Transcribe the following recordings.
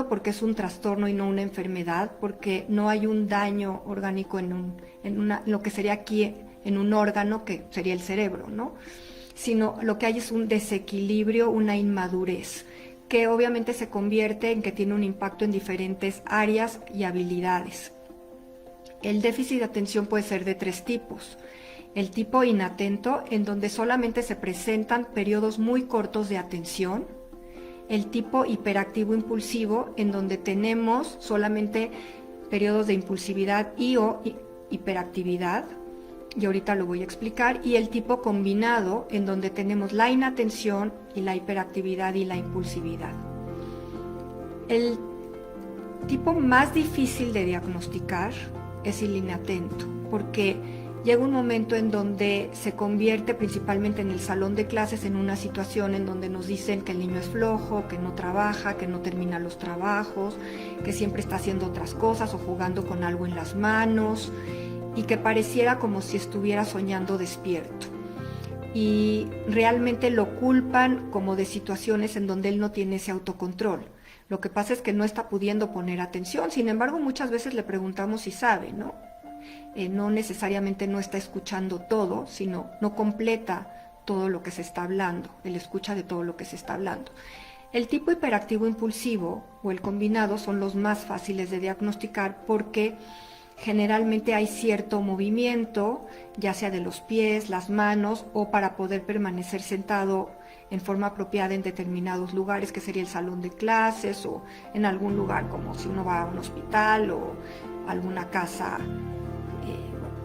porque es un trastorno y no una enfermedad, porque no hay un daño orgánico en lo que sería aquí en un órgano, que sería el cerebro, ¿no? Sino lo que hay es un desequilibrio, una inmadurez, que obviamente se convierte en que tiene un impacto en diferentes áreas y habilidades. El déficit de atención puede ser de 3 tipos. El tipo inatento, en donde solamente se presentan periodos muy cortos de atención. El tipo hiperactivo impulsivo, en donde tenemos solamente periodos de impulsividad y o hiperactividad, y ahorita lo voy a explicar. Y el tipo combinado, en donde tenemos la inatención y la hiperactividad y la impulsividad. El tipo más difícil de diagnosticar es el inatento, porque llega un momento en donde se convierte principalmente en el salón de clases en una situación en donde nos dicen que el niño es flojo, que no trabaja, que no termina los trabajos, que siempre está haciendo otras cosas o jugando con algo en las manos, y que pareciera como si estuviera soñando despierto. Y realmente lo culpan como de situaciones en donde él no tiene ese autocontrol. Lo que pasa es que no está pudiendo poner atención. Sin embargo, muchas veces le preguntamos si sabe, ¿no? No necesariamente no está escuchando todo, sino no completa todo lo que se está hablando, él escucha de todo lo que se está hablando. El tipo hiperactivo impulsivo o el combinado son los más fáciles de diagnosticar porque generalmente hay cierto movimiento, ya sea de los pies, las manos, o para poder permanecer sentado en forma apropiada en determinados lugares, que sería el salón de clases o en algún lugar como si uno va a un hospital o alguna casa,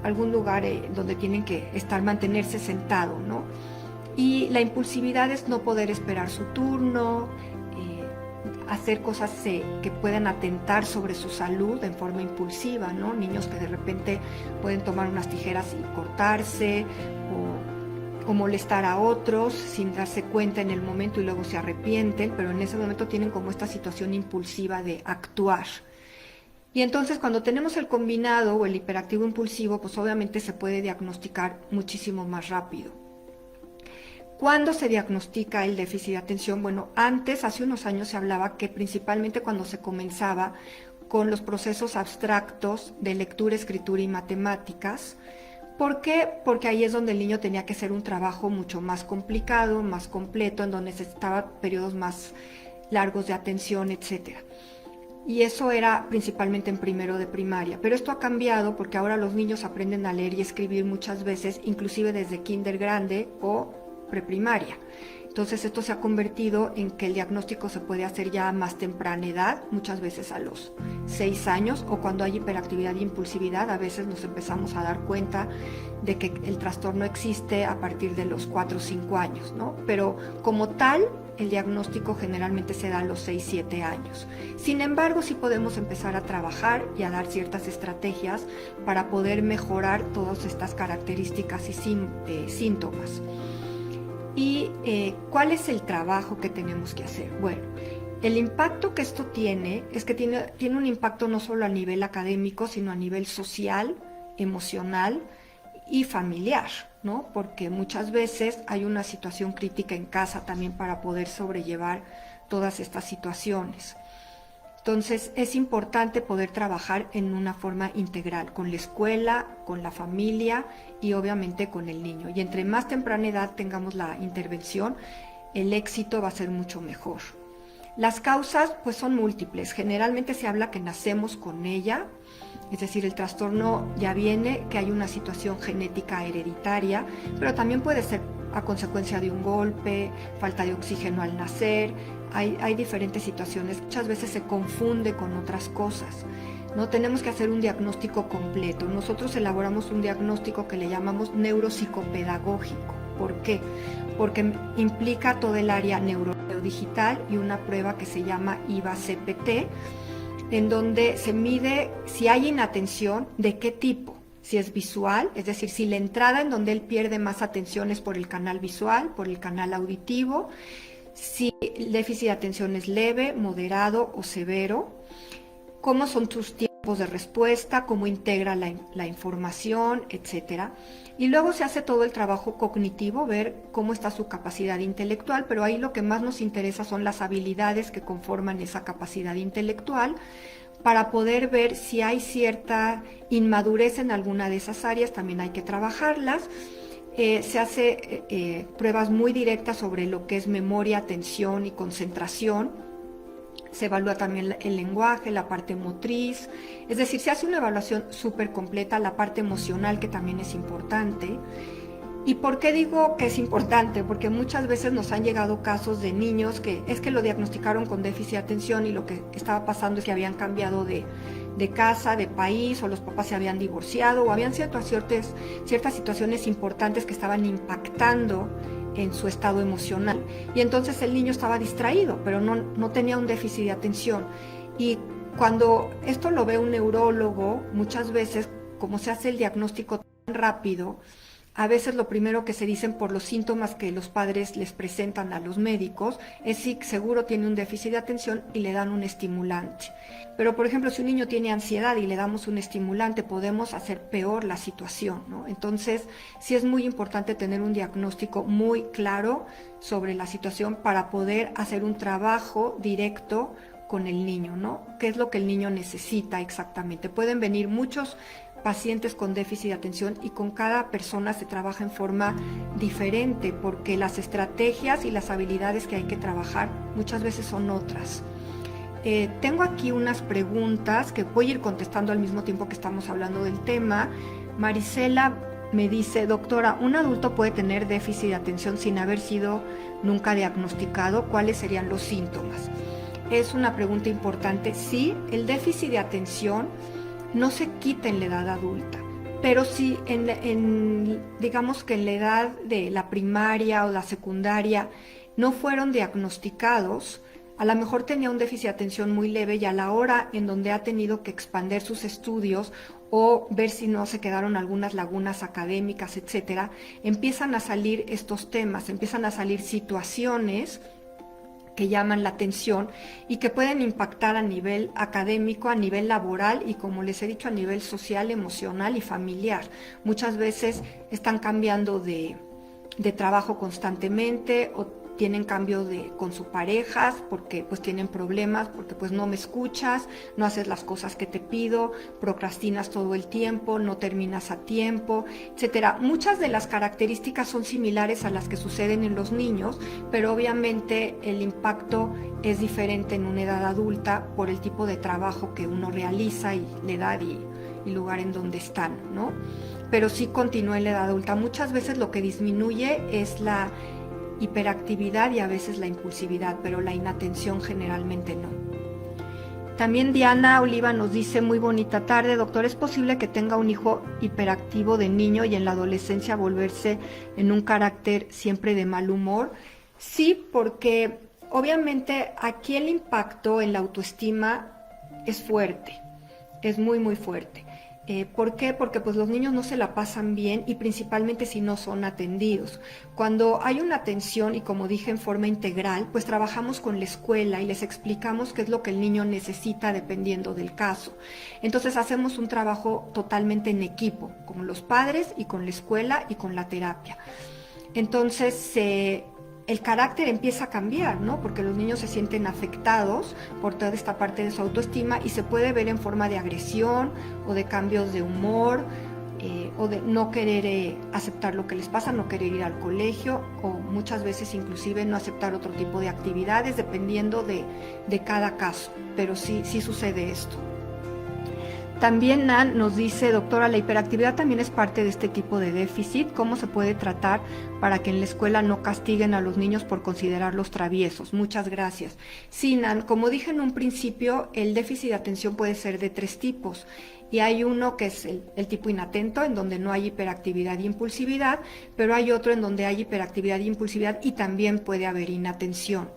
algún lugar donde tienen que mantenerse sentado, ¿no? Y la impulsividad es no poder esperar su turno, hacer cosas que puedan atentar sobre su salud en forma impulsiva, ¿no? Niños que de repente pueden tomar unas tijeras y cortarse, o molestar a otros sin darse cuenta en el momento y luego se arrepienten, pero en ese momento tienen como esta situación impulsiva de actuar. Y entonces cuando tenemos el combinado o el hiperactivo impulsivo, pues obviamente se puede diagnosticar muchísimo más rápido. ¿Cuándo se diagnostica el déficit de atención? Bueno, antes, hace unos años, se hablaba que principalmente cuando se comenzaba con los procesos abstractos de lectura, escritura y matemáticas. ¿Por qué? Porque ahí es donde el niño tenía que hacer un trabajo mucho más complicado, más completo, en donde necesitaba periodos más largos de atención, etc. Y eso era principalmente en primero de primaria. Pero esto ha cambiado porque ahora los niños aprenden a leer y escribir muchas veces, inclusive desde kinder grande o preprimaria. Entonces esto se ha convertido en que el diagnóstico se puede hacer ya a más temprana edad, muchas veces a los 6 años, o cuando hay hiperactividad e impulsividad, a veces nos empezamos a dar cuenta de que el trastorno existe a partir de los 4 o 5 años, ¿no? Pero como tal, el diagnóstico generalmente se da a los 6 o 7 años. Sin embargo, sí podemos empezar a trabajar y a dar ciertas estrategias para poder mejorar todas estas características y síntomas. ¿Y cuál es el trabajo que tenemos que hacer? Bueno, el impacto que esto tiene es que tiene un impacto no solo a nivel académico, sino a nivel social, emocional y familiar, ¿no? Porque muchas veces hay una situación crítica en casa también para poder sobrellevar todas estas situaciones. Entonces es importante poder trabajar en una forma integral, con la escuela, con la familia y obviamente con el niño. Y entre más temprana edad tengamos la intervención, el éxito va a ser mucho mejor. Las causas pues son múltiples. Generalmente se habla que nacemos con ella, es decir, el trastorno ya viene, que hay una situación genética hereditaria, pero también puede ser a consecuencia de un golpe, falta de oxígeno al nacer. Hay diferentes situaciones, muchas veces se confunde con otras cosas, ¿no? Tenemos que hacer un diagnóstico completo. Nosotros elaboramos un diagnóstico que le llamamos neuropsicopedagógico. ¿Por qué? Porque implica todo el área neurodigital y una prueba que se llama IVA-CPT, en donde se mide si hay inatención, de qué tipo. Si es visual, es decir, si la entrada en donde él pierde más atención es por el canal visual, por el canal auditivo, si el déficit de atención es leve, moderado o severo, cómo son sus tiempos tiempos de respuesta, cómo integra la información, etcétera. Y luego se hace todo el trabajo cognitivo, ver cómo está su capacidad intelectual, pero ahí lo que más nos interesa son las habilidades que conforman esa capacidad intelectual, para poder ver si hay cierta inmadurez en alguna de esas áreas, también hay que trabajarlas. Se hace pruebas muy directas sobre lo que es memoria, atención y concentración. Se evalúa también el lenguaje, la parte motriz, es decir, se hace una evaluación súper completa, la parte emocional, que también es importante. ¿Y por qué digo que es importante? Porque muchas veces nos han llegado casos de niños que es que lo diagnosticaron con déficit de atención y lo que estaba pasando es que habían cambiado de casa, de país, o los papás se habían divorciado, o habían ciertas situaciones importantes que estaban impactando en su estado emocional. Y entonces el niño estaba distraído, pero no tenía un déficit de atención. Y cuando esto lo ve un neurólogo, muchas veces, como se hace el diagnóstico tan rápido, a veces lo primero que se dicen por los síntomas que los padres les presentan a los médicos es si seguro tiene un déficit de atención y le dan un estimulante. Pero, por ejemplo, si un niño tiene ansiedad y le damos un estimulante, podemos hacer peor la situación, ¿no? Entonces, sí es muy importante tener un diagnóstico muy claro sobre la situación para poder hacer un trabajo directo con el niño, ¿no? ¿Qué es lo que el niño necesita exactamente? Pueden venir muchos pacientes con déficit de atención y con cada persona se trabaja en forma diferente porque las estrategias y las habilidades que hay que trabajar muchas veces son otras. Tengo aquí unas preguntas que voy a ir contestando al mismo tiempo que estamos hablando del tema. Marisela me dice, doctora, ¿un adulto puede tener déficit de atención sin haber sido nunca diagnosticado? ¿Cuáles serían los síntomas? Es una pregunta importante. Sí, el déficit de atención no se quita en la edad adulta, pero si digamos que en la edad de la primaria o la secundaria no fueron diagnosticados, a lo mejor tenía un déficit de atención muy leve y a la hora en donde ha tenido que expandir sus estudios o ver si no se quedaron algunas lagunas académicas, etcétera, empiezan a salir estos temas, empiezan a salir situaciones que llaman la atención y que pueden impactar a nivel académico, a nivel laboral y, como les he dicho, a nivel social, emocional y familiar. Muchas veces están cambiando de trabajo constantemente o tienen cambio con sus parejas porque pues tienen problemas, porque pues no me escuchas, no haces las cosas que te pido, procrastinas todo el tiempo, no terminas a tiempo, etcétera. Muchas de las características son similares a las que suceden en los niños, pero obviamente el impacto es diferente en una edad adulta por el tipo de trabajo que uno realiza y la edad y lugar en donde están, ¿no? Pero sí continúa en la edad adulta. Muchas veces lo que disminuye es la hiperactividad y a veces la impulsividad, pero la inatención generalmente no. También Diana Oliva nos dice, muy bonita tarde, doctor, ¿es posible que tenga un hijo hiperactivo de niño y en la adolescencia volverse en un carácter siempre de mal humor? Sí, porque obviamente aquí el impacto en la autoestima es fuerte, es muy muy fuerte. ¿Por qué? Porque pues los niños no se la pasan bien y principalmente si no son atendidos. Cuando hay una atención y, como dije, en forma integral, pues trabajamos con la escuela y les explicamos qué es lo que el niño necesita dependiendo del caso. Entonces hacemos un trabajo totalmente en equipo, con los padres y con la escuela y con la terapia. Entonces el carácter empieza a cambiar, ¿no? Porque los niños se sienten afectados por toda esta parte de su autoestima y se puede ver en forma de agresión o de cambios de humor o de no querer aceptar lo que les pasa, no querer ir al colegio o muchas veces inclusive no aceptar otro tipo de actividades dependiendo de cada caso, pero sí sucede esto. También Nan nos dice, doctora, la hiperactividad también es parte de este tipo de déficit. ¿Cómo se puede tratar para que en la escuela no castiguen a los niños por considerarlos traviesos? Muchas gracias. Sí, Nan, como dije en un principio, el déficit de atención puede ser de 3 tipos. Y hay uno que es el tipo inatento, en donde no hay hiperactividad e impulsividad, pero hay otro en donde hay hiperactividad e impulsividad y también puede haber inatención.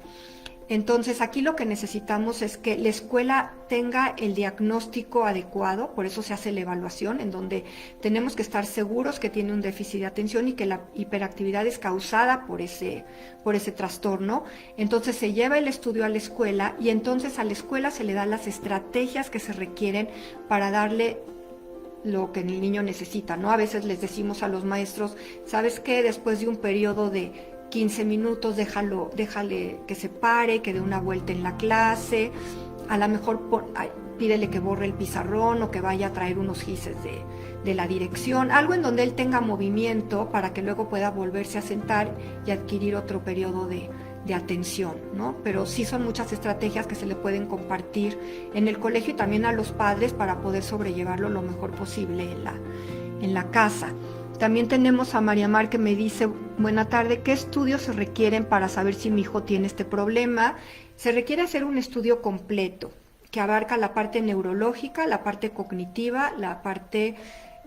Entonces, aquí lo que necesitamos es que la escuela tenga el diagnóstico adecuado, por eso se hace la evaluación, en donde tenemos que estar seguros que tiene un déficit de atención y que la hiperactividad es causada por ese trastorno. Entonces, se lleva el estudio a la escuela y entonces a la escuela se le dan las estrategias que se requieren para darle lo que el niño necesita, ¿no? A veces les decimos a los maestros, ¿sabes qué? Después de un periodo de 15 minutos, déjale que se pare, que dé una vuelta en la clase, a lo mejor pídele que borre el pizarrón o que vaya a traer unos gises de la dirección, algo en donde él tenga movimiento para que luego pueda volverse a sentar y adquirir otro periodo de atención, ¿no? Pero sí son muchas estrategias que se le pueden compartir en el colegio y también a los padres para poder sobrellevarlo lo mejor posible en la casa. También tenemos a María Mar que me dice, buena tarde, ¿qué estudios se requieren para saber si mi hijo tiene este problema? Se requiere hacer un estudio completo que abarca la parte neurológica, la parte cognitiva, la parte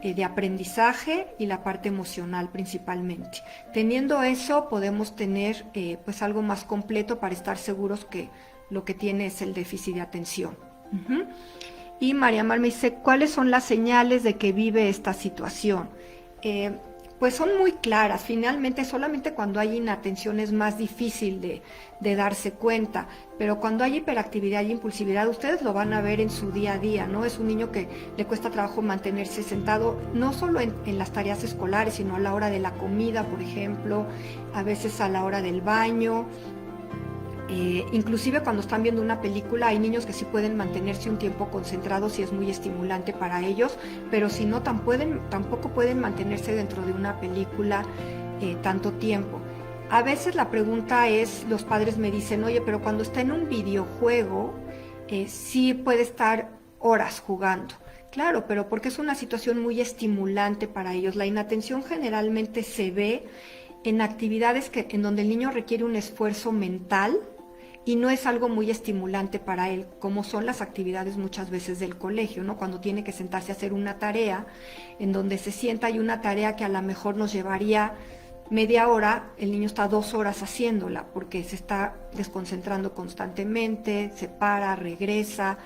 de aprendizaje y la parte emocional principalmente. Teniendo eso podemos tener pues algo más completo para estar seguros que lo que tiene es el déficit de atención. Y María Mar me dice, ¿cuáles son las señales de que vive esta situación? Pues son muy claras. Finalmente, solamente cuando hay inatención es más difícil de darse cuenta, pero cuando hay hiperactividad y impulsividad, ustedes lo van a ver en su día a día, ¿no? Es un niño que le cuesta trabajo mantenerse sentado, no solo en las tareas escolares, sino a la hora de la comida, por ejemplo, a veces a la hora del baño. Inclusive cuando están viendo una película hay niños que sí pueden mantenerse un tiempo concentrados y es muy estimulante para ellos, pero si no tampoco pueden mantenerse dentro de una película tanto tiempo. A veces la pregunta es, los padres me dicen, oye, pero cuando está en un videojuego sí puede estar horas jugando. Claro, pero porque es una situación muy estimulante para ellos. La inatención generalmente se ve en actividades en donde el niño requiere un esfuerzo mental y no es algo muy estimulante para él, como son las actividades muchas veces del colegio, ¿no? Cuando tiene que sentarse a hacer una tarea, en donde se sienta y una tarea que a lo mejor nos llevaría media hora, el niño está 2 horas haciéndola, porque se está desconcentrando constantemente, se para, regresa,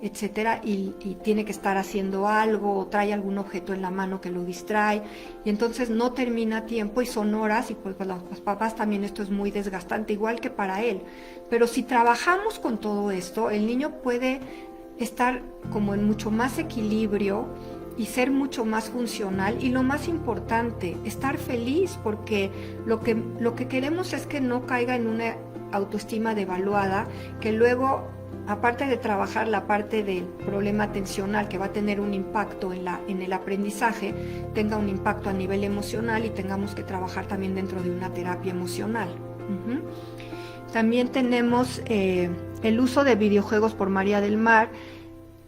etcétera, y tiene que estar haciendo algo o trae algún objeto en la mano que lo distrae y entonces no termina a tiempo y son horas y pues para los papás también esto es muy desgastante, igual que para él. Pero si trabajamos con todo esto, el niño puede estar como en mucho más equilibrio y ser mucho más funcional y lo más importante, estar feliz, porque lo que queremos es que no caiga en una autoestima devaluada, que luego, aparte de trabajar la parte del problema atencional que va a tener un impacto en el aprendizaje, tenga un impacto a nivel emocional y tengamos que trabajar también dentro de una terapia emocional. También tenemos el uso de videojuegos por María del Mar.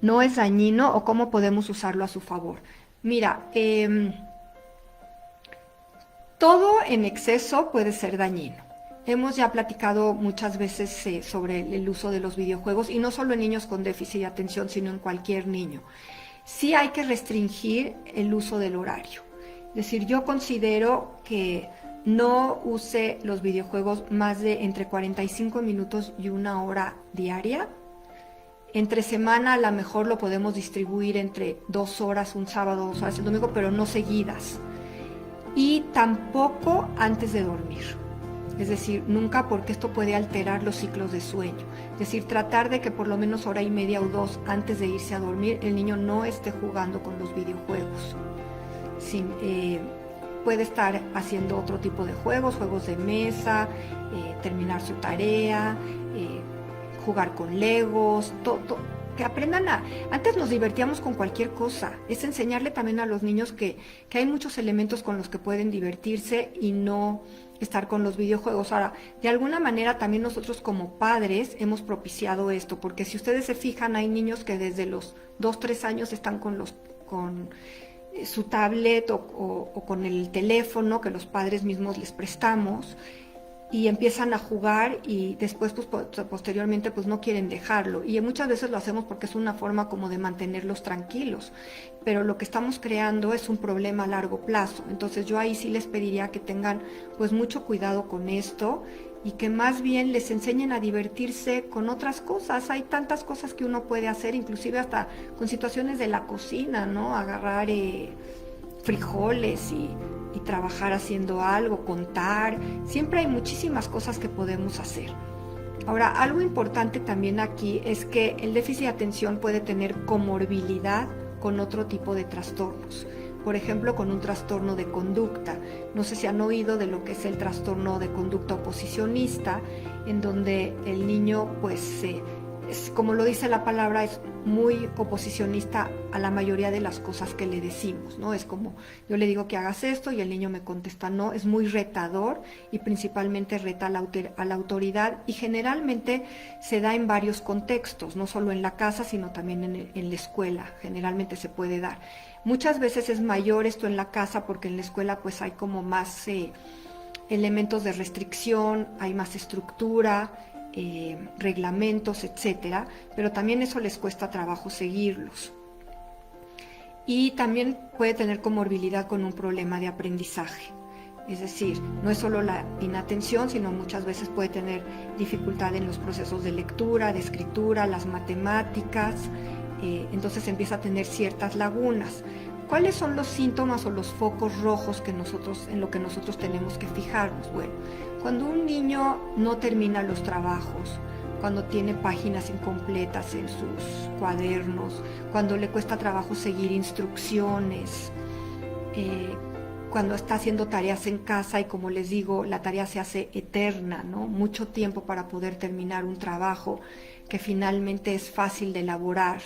¿No es dañino o cómo podemos usarlo a su favor? Mira, todo en exceso puede ser dañino. Hemos ya platicado muchas veces sobre el uso de los videojuegos y no solo en niños con déficit de atención, sino en cualquier niño. Sí hay que restringir el uso del horario. Es decir, yo considero que no use los videojuegos más de entre 45 minutos y 1 hora diaria. Entre semana a lo mejor lo podemos distribuir entre 2 horas un sábado, 2 horas el domingo, pero no seguidas. Y tampoco antes de dormir. Es decir, nunca, porque esto puede alterar los ciclos de sueño. Es decir, tratar de que por lo menos 1:30 o 2 antes de irse a dormir el niño no esté jugando con los videojuegos. Puede estar haciendo otro tipo de juegos de mesa, terminar su tarea, jugar con legos, que aprendan Antes nos divertíamos con cualquier cosa, es enseñarle también a los niños que hay muchos elementos con los que pueden divertirse y no estar con los videojuegos. Ahora, de alguna manera también nosotros como padres hemos propiciado esto, porque si ustedes se fijan, hay niños que desde los 2, 3 años están con su tablet o con el teléfono que los padres mismos les prestamos y empiezan a jugar y después posteriormente no quieren dejarlo, y muchas veces lo hacemos porque es una forma como de mantenerlos tranquilos, pero lo que estamos creando es un problema a largo plazo. Entonces yo ahí sí les pediría que tengan mucho cuidado con esto, y que más bien les enseñen a divertirse con otras cosas. Hay tantas cosas que uno puede hacer, inclusive hasta con situaciones de la cocina, ¿no? Agarrar frijoles y trabajar haciendo algo, contar. Siempre hay muchísimas cosas que podemos hacer. Ahora, algo importante también aquí es que el déficit de atención puede tener comorbilidad con otro tipo de trastornos. Por ejemplo, con un trastorno de conducta. No sé si han oído de lo que es el trastorno de conducta oposicionista, en donde el niño, pues, como lo dice la palabra, es muy oposicionista a la mayoría de las cosas que le decimos, ¿no? Es como, yo le digo que hagas esto y el niño me contesta no. Es muy retador y principalmente reta a la autoridad, y generalmente se da en varios contextos, no solo en la casa, sino también en la escuela. Generalmente se puede dar. Muchas veces es mayor esto en la casa porque en la escuela pues hay como más elementos de restricción, hay más estructura, reglamentos, etcétera, pero también eso les cuesta trabajo seguirlos. Y también puede tener comorbilidad con un problema de aprendizaje. Es decir, no es solo la inatención, sino muchas veces puede tener dificultad en los procesos de lectura, de escritura, las matemáticas. Entonces empieza a tener ciertas lagunas. ¿Cuáles son los síntomas o los focos rojos en lo que nosotros tenemos que fijarnos? Bueno, cuando un niño no termina los trabajos, cuando tiene páginas incompletas en sus cuadernos, cuando le cuesta trabajo seguir instrucciones, cuando está haciendo tareas en casa y, como les digo, la tarea se hace eterna, ¿no? Mucho tiempo para poder terminar un trabajo que finalmente es fácil de elaborar.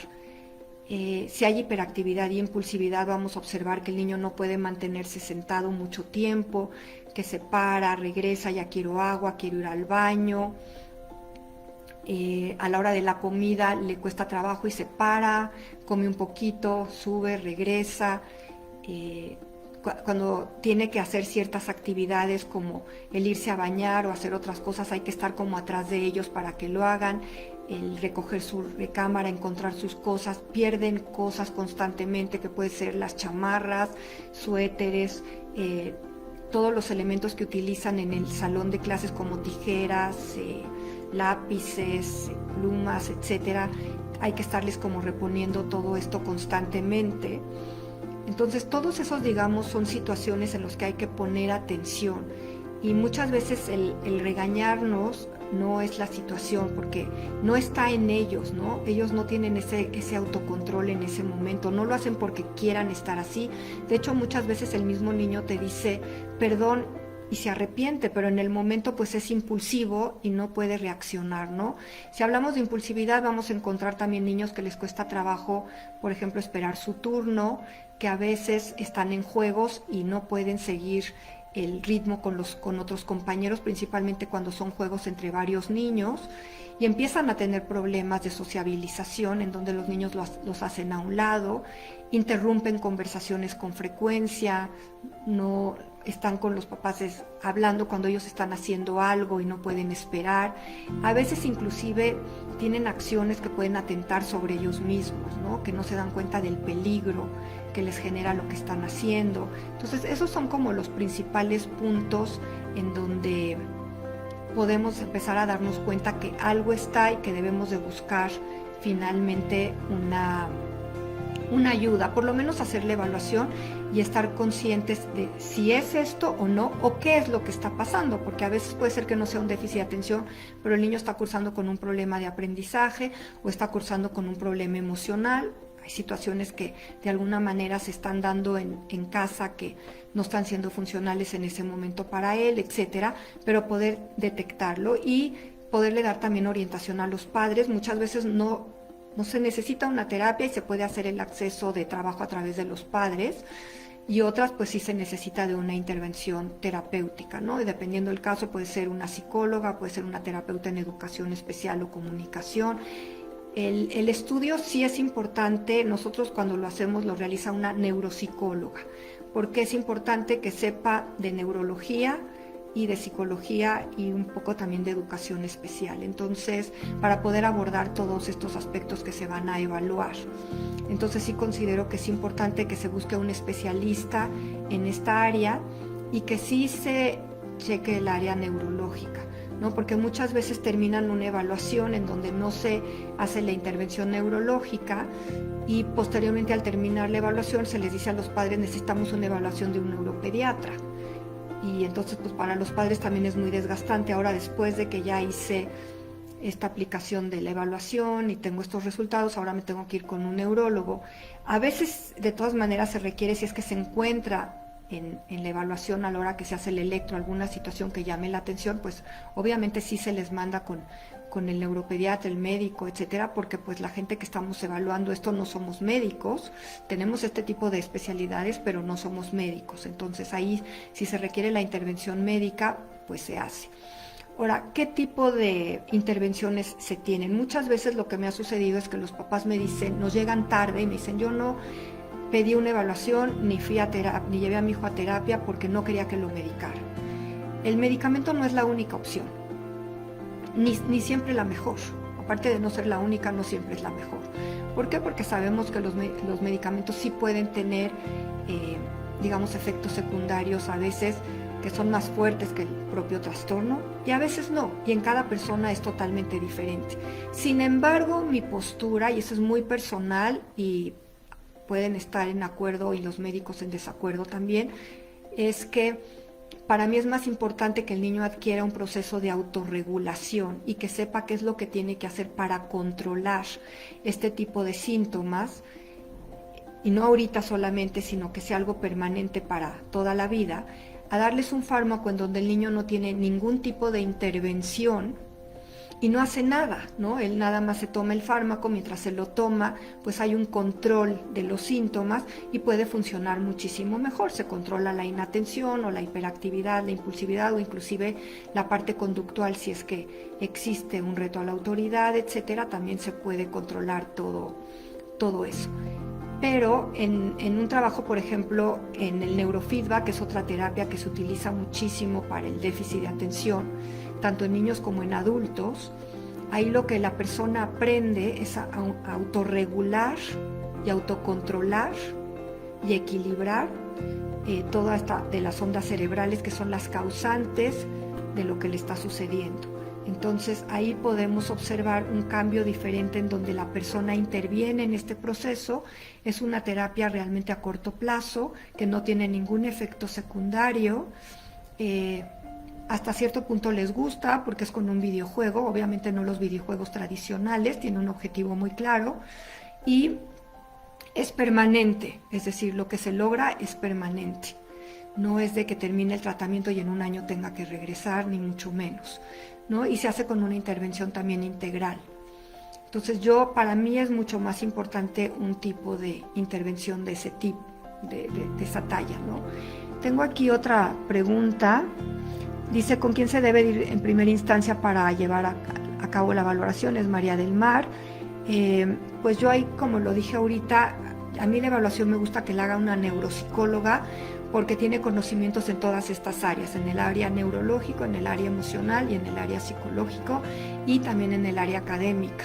Si hay hiperactividad y impulsividad, vamos a observar que el niño no puede mantenerse sentado mucho tiempo, que se para, regresa, ya quiero agua, quiero ir al baño. A la hora de la comida le cuesta trabajo y se para, come un poquito, sube, regresa. Cuando tiene que hacer ciertas actividades como el irse a bañar o hacer otras cosas, hay que estar como atrás de ellos para que lo hagan. El recoger su recámara, encontrar sus cosas, pierden cosas constantemente, que puede ser las chamarras, suéteres, todos los elementos que utilizan en el salón de clases como tijeras, lápices, plumas, etcétera. Hay que estarles como reponiendo todo esto constantemente. Entonces, todos esos, digamos, son situaciones en las que hay que poner atención, y muchas veces el regañarnos no es la situación, porque no está en ellos, ¿no? Ellos no tienen ese autocontrol en ese momento, no lo hacen porque quieran estar así. De hecho, muchas veces el mismo niño te dice perdón y se arrepiente, pero en el momento pues es impulsivo y no puede reaccionar, ¿no? Si hablamos de impulsividad, vamos a encontrar también niños que les cuesta trabajo, por ejemplo, esperar su turno, que a veces están en juegos y no pueden seguir el ritmo con otros compañeros, principalmente cuando son juegos entre varios niños, y empiezan a tener problemas de sociabilización, en donde los niños los hacen a un lado, interrumpen conversaciones con frecuencia, no están con los papás hablando cuando ellos están haciendo algo y no pueden esperar. A veces inclusive tienen acciones que pueden atentar sobre ellos mismos, ¿no? Que no se dan cuenta del peligro que les genera lo que están haciendo. Entonces, esos son como los principales puntos en donde podemos empezar a darnos cuenta que algo está y que debemos de buscar finalmente una ayuda, por lo menos hacer la evaluación y estar conscientes de si es esto o no, o qué es lo que está pasando, porque a veces puede ser que no sea un déficit de atención, pero el niño está cursando con un problema de aprendizaje o está cursando con un problema emocional. Hay situaciones que de alguna manera se están dando en casa que no están siendo funcionales en ese momento para él, etcétera, pero poder detectarlo y poderle dar también orientación a los padres. Muchas veces no se necesita una terapia y se puede hacer el acceso de trabajo a través de los padres, y otras pues sí se necesita de una intervención terapéutica, ¿no? Y dependiendo del caso puede ser una psicóloga, puede ser una terapeuta en educación especial o comunicación. El estudio sí es importante. Nosotros cuando lo hacemos lo realiza una neuropsicóloga, porque es importante que sepa de neurología y de psicología y un poco también de educación especial, entonces para poder abordar todos estos aspectos que se van a evaluar. Entonces sí considero que es importante que se busque un especialista en esta área y que sí se cheque el área neurológica. ¿no? Porque muchas veces terminan una evaluación en donde no se hace la intervención neurológica y posteriormente al terminar la evaluación se les dice a los padres necesitamos una evaluación de un neuropediatra. Y entonces pues para los padres también es muy desgastante. Ahora después de que ya hice esta aplicación de la evaluación y tengo estos resultados, ahora me tengo que ir con un neurólogo. A veces de todas maneras se requiere, si es que se encuentra en la evaluación a la hora que se hace el electro alguna situación que llame la atención, pues obviamente sí se les manda con el neuropediatra, el médico, etcétera, porque pues la gente que estamos evaluando esto no somos médicos, tenemos este tipo de especialidades, pero no somos médicos. Entonces ahí, si se requiere la intervención médica, pues se hace. Ahora, ¿qué tipo de intervenciones se tienen? Muchas veces lo que me ha sucedido es que los papás me dicen, nos llegan tarde y me dicen, yo no pedí una evaluación ni fui a terapia, ni llevé a mi hijo a terapia porque no quería que lo medicara. El medicamento no es la única opción, ni siempre la mejor. Aparte de no ser la única, no siempre es la mejor. ¿Por qué? Porque sabemos que los medicamentos sí pueden tener, digamos, efectos secundarios a veces que son más fuertes que el propio trastorno y a veces no, y en cada persona es totalmente diferente. Sin embargo, mi postura, y eso es muy personal y pueden estar en acuerdo y los médicos en desacuerdo también, es que para mí es más importante que el niño adquiera un proceso de autorregulación y que sepa qué es lo que tiene que hacer para controlar este tipo de síntomas, y no ahorita solamente, sino que sea algo permanente para toda la vida, a darles un fármaco en donde el niño no tiene ningún tipo de intervención y no hace nada, ¿no? Él nada más se toma el fármaco, mientras se lo toma, pues hay un control de los síntomas y puede funcionar muchísimo mejor. Se controla la inatención o la hiperactividad, la impulsividad o inclusive la parte conductual, si es que existe un reto a la autoridad, etcétera, también se puede controlar todo eso. Pero en un trabajo, por ejemplo, en el neurofeedback, que es otra terapia que se utiliza muchísimo para el déficit de atención, tanto en niños como en adultos, ahí lo que la persona aprende es a autorregular y autocontrolar y equilibrar toda esta de las ondas cerebrales que son las causantes de lo que le está sucediendo. Entonces ahí podemos observar un cambio diferente en donde la persona interviene en este proceso. Es una terapia realmente a corto plazo que no tiene ningún efecto secundario. Hasta cierto punto les gusta porque es con un videojuego, obviamente no los videojuegos tradicionales, tiene un objetivo muy claro y es permanente, es decir, lo que se logra es permanente. No es de que termine el tratamiento y en un año tenga que regresar, ni mucho menos, ¿no? Y se hace con una intervención también integral. Entonces para mí es mucho más importante un tipo de intervención de ese tipo, de esa talla, ¿no? Tengo aquí otra pregunta. Dice, ¿con quién se debe ir en primera instancia para llevar a cabo la valoración? Es María del Mar. Pues yo ahí, como lo dije ahorita, a mí la evaluación me gusta que la haga una neuropsicóloga porque tiene conocimientos en todas estas áreas, en el área neurológico, en el área emocional y en el área psicológico y también en el área académica.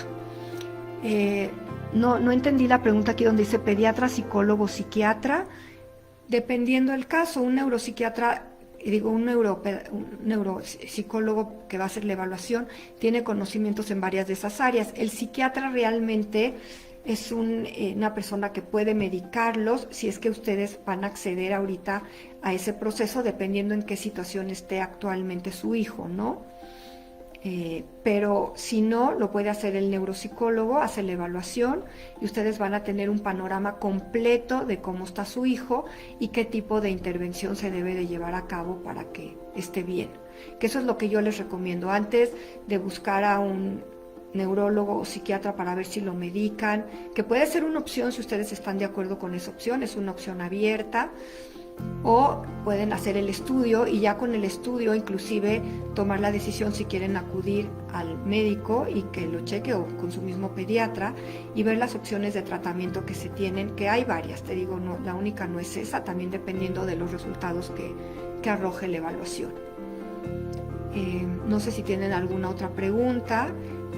No entendí la pregunta aquí donde dice pediatra, psicólogo, psiquiatra. Dependiendo del caso, un neuropsiquiatra, un neuropsicólogo que va a hacer la evaluación tiene conocimientos en varias de esas áreas. El psiquiatra realmente es una persona que puede medicarlos si es que ustedes van a acceder ahorita a ese proceso, dependiendo en qué situación esté actualmente su hijo, ¿no? Pero si no, lo puede hacer el neuropsicólogo, hace la evaluación y ustedes van a tener un panorama completo de cómo está su hijo y qué tipo de intervención se debe de llevar a cabo para que esté bien. Que eso es lo que yo les recomiendo antes de buscar a un neurólogo o psiquiatra para ver si lo medican, que puede ser una opción si ustedes están de acuerdo con esa opción, es una opción abierta, o pueden hacer el estudio y ya con el estudio inclusive tomar la decisión si quieren acudir al médico y que lo cheque o con su mismo pediatra y ver las opciones de tratamiento que se tienen, que hay varias, te digo, no, la única no es esa, también dependiendo de los resultados que arroje la evaluación. No sé si tienen alguna otra pregunta,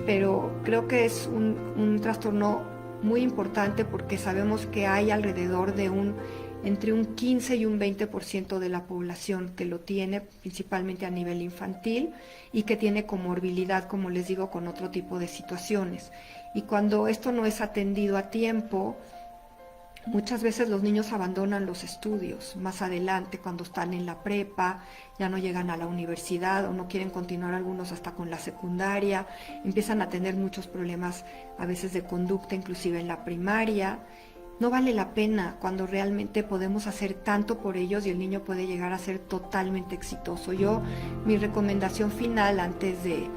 pero creo que es un trastorno muy importante porque sabemos que hay alrededor de un entre un 15 y un 20% de la población que lo tiene, principalmente a nivel infantil, y que tiene comorbilidad, como les digo, con otro tipo de situaciones. Y cuando esto no es atendido a tiempo, muchas veces los niños abandonan los estudios más adelante, cuando están en la prepa, ya no llegan a la universidad o no quieren continuar algunos hasta con la secundaria, empiezan a tener muchos problemas a veces de conducta, inclusive en la primaria. No vale la pena cuando realmente podemos hacer tanto por ellos y el niño puede llegar a ser totalmente exitoso. Mi recomendación final antes de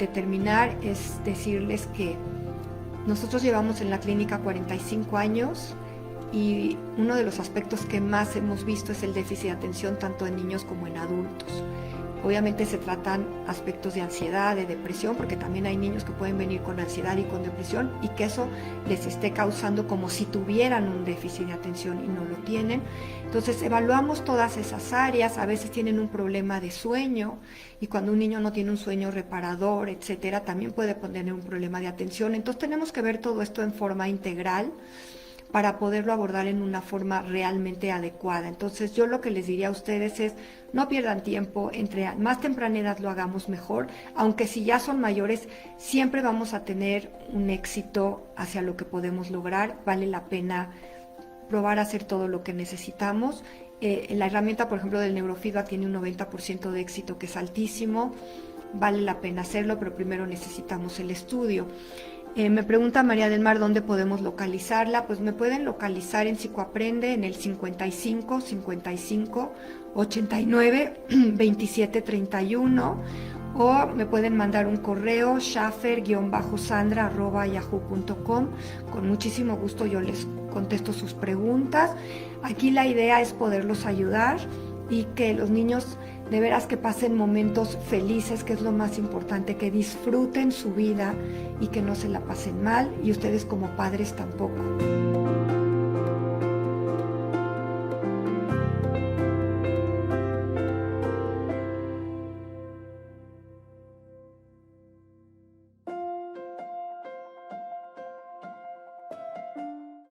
terminar es decirles que nosotros llevamos en la clínica 45 años y uno de los aspectos que más hemos visto es el déficit de atención tanto en niños como en adultos. Obviamente se tratan aspectos de ansiedad, de depresión, porque también hay niños que pueden venir con ansiedad y con depresión y que eso les esté causando como si tuvieran un déficit de atención y no lo tienen. Entonces evaluamos todas esas áreas, a veces tienen un problema de sueño y cuando un niño no tiene un sueño reparador, etcétera, también puede tener un problema de atención. Entonces tenemos que ver todo esto en forma integral para poderlo abordar en una forma realmente adecuada. Entonces yo lo que les diría a ustedes es, no pierdan tiempo, entre más temprana edad lo hagamos mejor, aunque si ya son mayores, siempre vamos a tener un éxito hacia lo que podemos lograr, vale la pena probar a hacer todo lo que necesitamos. La herramienta, por ejemplo, del neurofeedback tiene un 90% de éxito, que es altísimo, vale la pena hacerlo, pero primero necesitamos el estudio. Me pregunta María del Mar dónde podemos localizarla. Pues me pueden localizar en Psicoaprende en el 55 55 89 27 31 o me pueden mandar un correo schaffer-sandra@yahoo.com. Con muchísimo gusto yo les contesto sus preguntas. Aquí la idea es poderlos ayudar y que los niños de veras que pasen momentos felices, que es lo más importante, que disfruten su vida y que no se la pasen mal, y ustedes como padres tampoco.